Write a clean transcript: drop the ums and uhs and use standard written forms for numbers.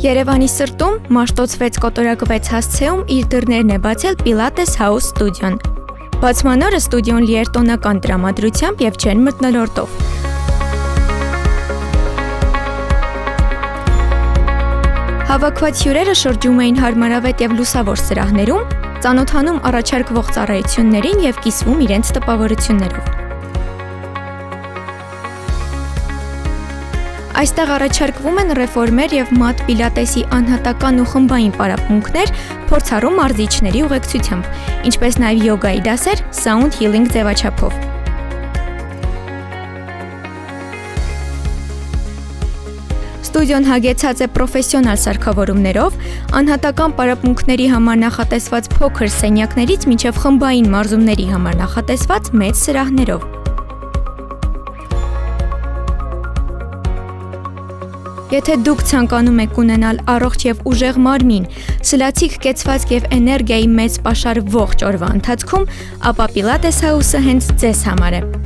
Երևանի սրտում Մաշտոց 6 կոտորակ 6 հասցեում իր դռներն է բացել Pilates House ստուդիոն։ Բացման օրը ստուդիոն լի էր տոնական տրամադրությամբ և ջերմ մթնոլորտով։ Հավաքված հյուրերը շրջում էին հարմարավետ և լուսավոր սրահներում, ծանոթանում առաջարկվող ծառայություններին և կիսվում իրենց տպավորություններով։ Այստեղ առաջարկվում են ռեֆորմեր և մատ պիլատեսի անհատական ու խմբային պարապմունքներ փորձառու մարզիչների ուղեկցությամբ, ինչպես նաև յոգայի դասեր Sound Healing ձևաչափով։ Ստուդիոն հագեցած է պրոֆեսիոնալ սարքավորումներով, անհատական պարապմունքների համար նախատեսված փոքր սենյակներից մինչև խմբային մարզումների համար նախատեսված մեծ սրահներով։ Եթե դուք ցանկանում եք ունենալ առողջ և ուժեղ մարմին, սլացիկ կեցվածք և էներգիայի մեծ պաշար ողջ օրվա ընթացքում, ապա Pilates House-ը հենց ձեզ համար է։